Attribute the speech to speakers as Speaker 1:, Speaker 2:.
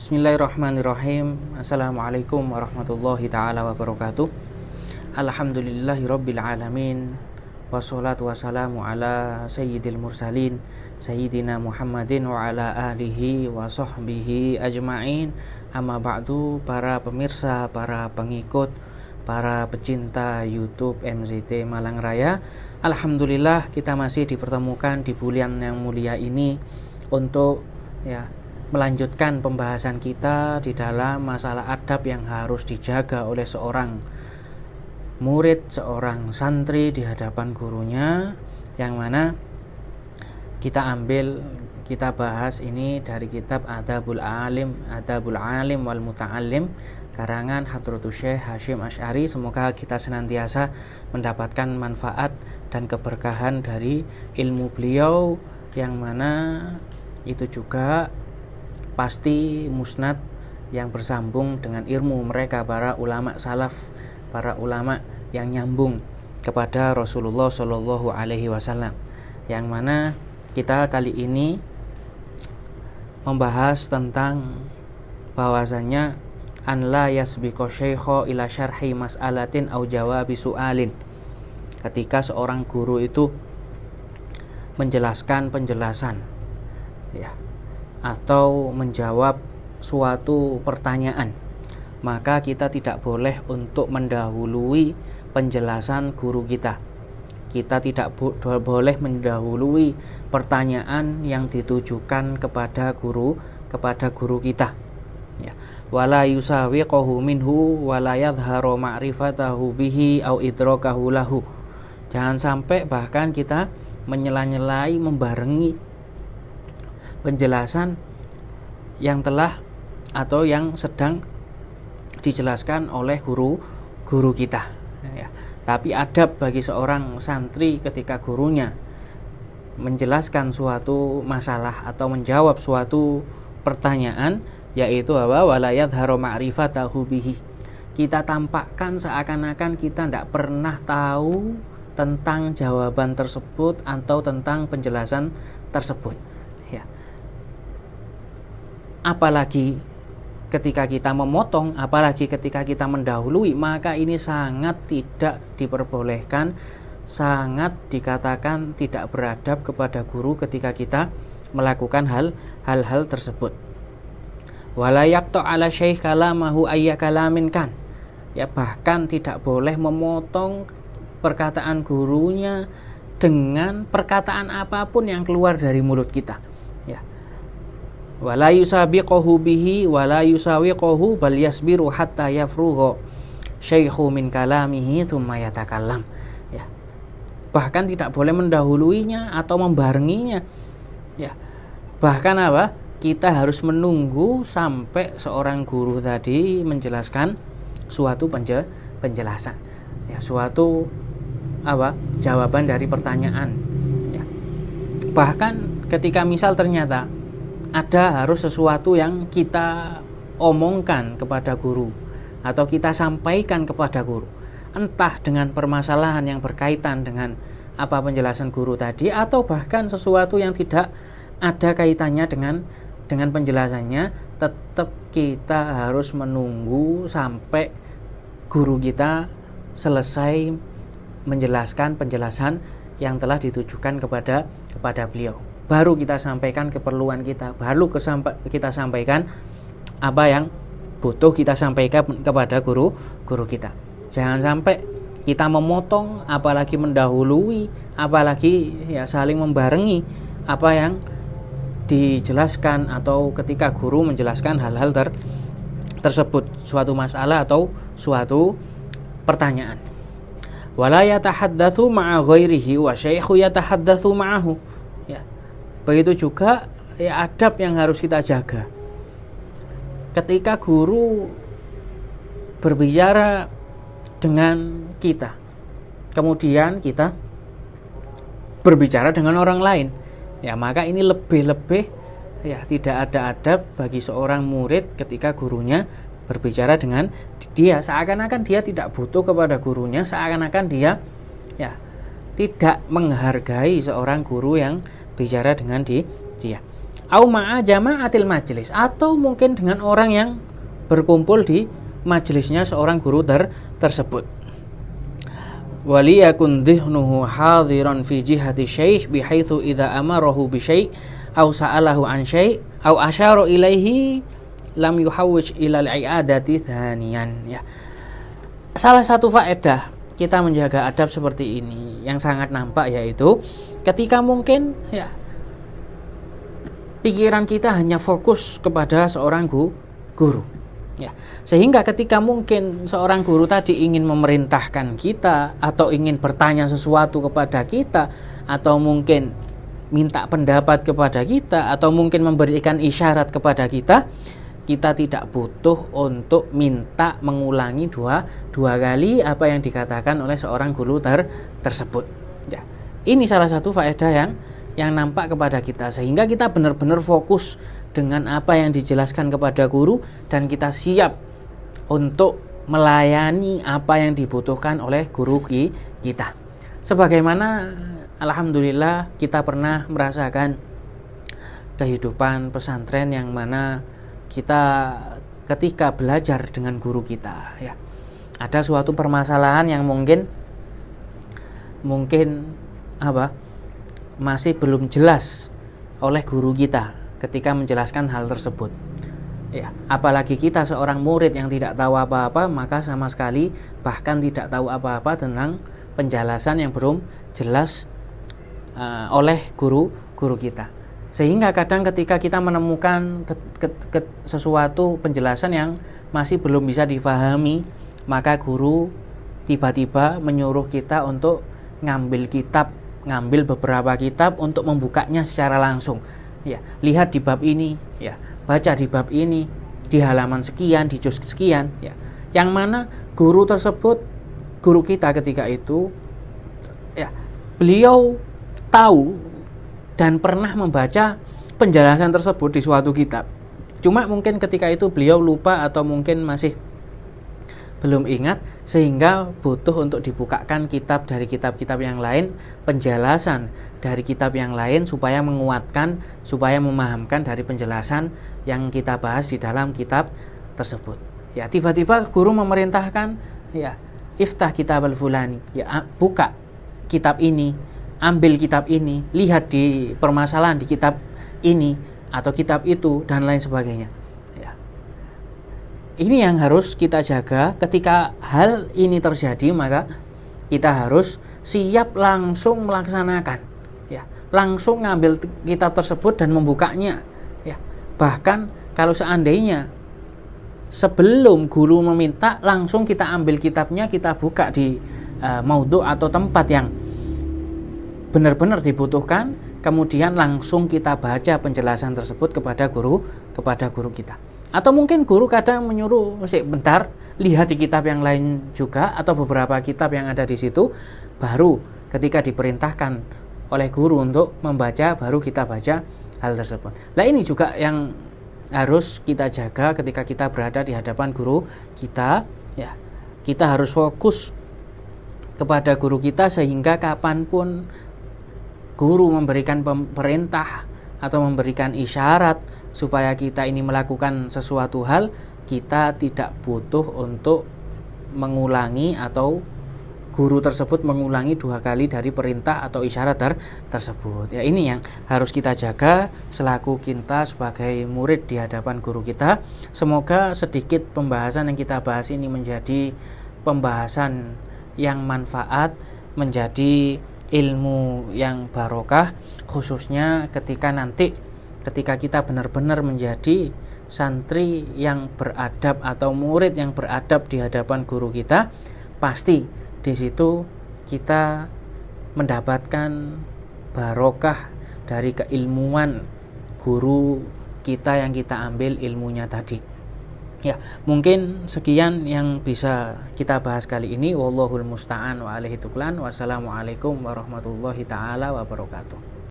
Speaker 1: Bismillahirrahmanirrahim. Assalamualaikum warahmatullahi ta'ala wabarakatuh. Alhamdulillahirabbil alamin. Wassalatu wassalamu ala sayyidil mursalin sayyidina Muhammadin wa ala alihi wa sahbihi ajma'in. Amma ba'du, para pemirsa, para pengikut, para pecinta YouTube MZT Malang Raya. Alhamdulillah kita masih dipertemukan di bulan yang mulia ini untuk melanjutkan pembahasan kita di dalam masalah adab yang harus dijaga oleh seorang murid, seorang santri di hadapan gurunya, yang mana kita bahas ini dari kitab Adabul Alim wal Muta'allim karangan Hadratus Syekh Hasyim Asy'ari. Semoga kita senantiasa mendapatkan manfaat dan keberkahan dari ilmu beliau, yang mana itu juga pasti musnad yang bersambung dengan ilmu mereka, para ulama salaf, para ulama yang nyambung kepada Rasulullah Shallallahu Alaihi Wasallam. Yang mana kita kali ini membahas tentang bahwasanya an la yasbiqu syaikha ila syarhi mas'alatin au jawabi su'alin. Ketika seorang guru itu menjelaskan penjelasan, atau menjawab suatu pertanyaan, maka kita tidak boleh untuk mendahului penjelasan guru kita. Kita tidak boleh mendahului pertanyaan yang ditujukan kepada guru kita. Wala yusawiqahu minhu wala yadhharu ma'rifatahu bihi au idrakahu lahu. Jangan sampai bahkan kita menyela-nyelai, membarengi penjelasan yang telah atau yang sedang dijelaskan oleh guru kita. Tapi adab bagi seorang santri ketika gurunya menjelaskan suatu masalah atau menjawab suatu pertanyaan, yaitu wala yadhharu ma'rifatahu bihi. Kita tampakkan seakan-akan kita tidak pernah tahu tentang jawaban tersebut atau tentang penjelasan tersebut. Apalagi ketika kita memotong, apalagi ketika kita mendahului, maka ini sangat tidak diperbolehkan, sangat dikatakan tidak beradab kepada guru ketika kita melakukan hal-hal tersebut. Wala yaqta ala syekh kalamahu ayya kalamin kan. Bahkan tidak boleh memotong perkataan gurunya dengan perkataan apapun yang keluar dari mulut kita. Wala yusabiquhu bihi wala yusawiquhu bal yasbiru hatta yafrugha syaikhu min kalamihi thumma yatakallam. Bahkan tidak boleh mendahuluinya atau membarenginya. Bahkan kita harus menunggu sampai seorang guru tadi menjelaskan suatu penjelasan, suatu jawaban dari pertanyaan. Bahkan ketika misal ternyata ada harus sesuatu yang kita omongkan kepada guru atau kita sampaikan kepada guru, entah dengan permasalahan yang berkaitan dengan apa penjelasan guru tadi, atau bahkan sesuatu yang tidak ada kaitannya dengan penjelasannya, tetap kita harus menunggu sampai guru kita selesai menjelaskan penjelasan yang telah ditujukan kepada beliau. Baru kita sampaikan keperluan kita, baru kita sampaikan apa yang butuh kita sampaikan kepada guru kita. Jangan sampai kita memotong, apalagi mendahului, apalagi saling membarengi apa yang dijelaskan atau ketika guru menjelaskan hal-hal tersebut, suatu masalah atau suatu pertanyaan. Wala yatahaddatsu ma'a ghairihi wa syaikhu yatahaddatsu ma'ahu. Begitu juga adab yang harus kita jaga. Ketika guru berbicara dengan kita, kemudian kita berbicara dengan orang lain, maka ini lebih-lebih tidak ada adab bagi seorang murid ketika gurunya berbicara dengan dia. Seakan-akan dia tidak butuh kepada gurunya, seakan-akan dia tidak menghargai seorang guru yang bicara dengan dia. au ma'a jama'atil majlis, atau mungkin dengan orang yang berkumpul di majelisnya seorang guru tersebut. Waliyakun dhihnuhu hadiran fi jihati syekh bihaitsu idza amarahu bi syai' aw sa'alahu an syai' aw asyara ilaihi lam yuhawwij ila al-i'adati thaniyan. Ya. Salah satu faedah kita menjaga adab seperti ini yang sangat nampak, yaitu ketika mungkin ya pikiran kita hanya fokus kepada seorang guru. Ya, sehingga ketika mungkin seorang guru tadi ingin memerintahkan kita, atau ingin bertanya sesuatu kepada kita, atau mungkin minta pendapat kepada kita, atau mungkin memberikan isyarat kepada kita, kita tidak butuh untuk minta mengulangi dua kali apa yang dikatakan oleh seorang guru tersebut. Ya, ini salah satu faedah yang nampak kepada kita, sehingga kita benar-benar fokus dengan apa yang dijelaskan kepada guru, dan kita siap untuk melayani apa yang dibutuhkan oleh guru kita. Sebagaimana alhamdulillah kita pernah merasakan kehidupan pesantren yang mana kita ketika belajar dengan guru kita, ya, ada suatu permasalahan yang mungkin masih belum jelas oleh guru kita ketika menjelaskan hal tersebut. Ya, apalagi kita seorang murid yang tidak tahu apa-apa, maka sama sekali bahkan tidak tahu apa-apa tentang penjelasan yang belum jelas oleh guru kita. Sehingga kadang ketika kita menemukan sesuatu penjelasan yang masih belum bisa difahami, maka guru tiba-tiba menyuruh kita untuk ngambil beberapa kitab untuk membukanya secara langsung. Ya, lihat di bab ini, ya, baca di bab ini, di halaman sekian, di juz sekian, ya. Yang mana guru kita ketika itu, ya, beliau tahu dan pernah membaca penjelasan tersebut di suatu kitab. Cuma mungkin ketika itu beliau lupa atau mungkin masih belum ingat, sehingga butuh untuk dibukakan kitab dari kitab-kitab yang lain, penjelasan dari kitab yang lain, supaya menguatkan, supaya memahamkan dari penjelasan yang kita bahas di dalam kitab tersebut. Ya, tiba-tiba guru memerintahkan, ya, iftah kitab al-fulani, ya, buka kitab ini, ambil kitab ini, lihat di permasalahan di kitab ini atau kitab itu, dan lain sebagainya. Ini yang harus kita jaga. Ketika hal ini terjadi, maka kita harus siap langsung melaksanakan, ya, langsung ngambil kitab tersebut dan membukanya, ya. Bahkan kalau seandainya sebelum guru meminta, langsung kita ambil kitabnya, kita buka di maudhu atau tempat yang benar-benar dibutuhkan, kemudian langsung kita baca penjelasan tersebut kepada guru kita. Atau mungkin guru kadang menyuruh, bentar, lihat di kitab yang lain juga, atau beberapa kitab yang ada di situ, baru ketika diperintahkan oleh guru untuk membaca, baru kita baca hal tersebut. Nah, ini juga yang harus kita jaga ketika kita berada di hadapan guru kita, ya. Kita harus fokus kepada guru kita, sehingga kapanpun guru memberikan perintah atau memberikan isyarat supaya kita ini melakukan sesuatu hal, kita tidak butuh untuk mengulangi, atau guru tersebut mengulangi 2 kali dari perintah atau isyarat tersebut. Ya, ini yang harus kita jaga selaku kita sebagai murid di hadapan guru kita. Semoga sedikit pembahasan yang kita bahas ini menjadi pembahasan yang manfaat, menjadi ilmu yang barokah, khususnya ketika kita benar-benar menjadi santri yang beradab atau murid yang beradab di hadapan guru kita, pasti di situ kita mendapatkan barokah dari keilmuan guru kita yang kita ambil ilmunya tadi. Ya, mungkin sekian yang bisa kita bahas kali ini. Wallahul musta'an wa alaihi tuklan. Wassalamualaikum warahmatullahi taala wabarakatuh.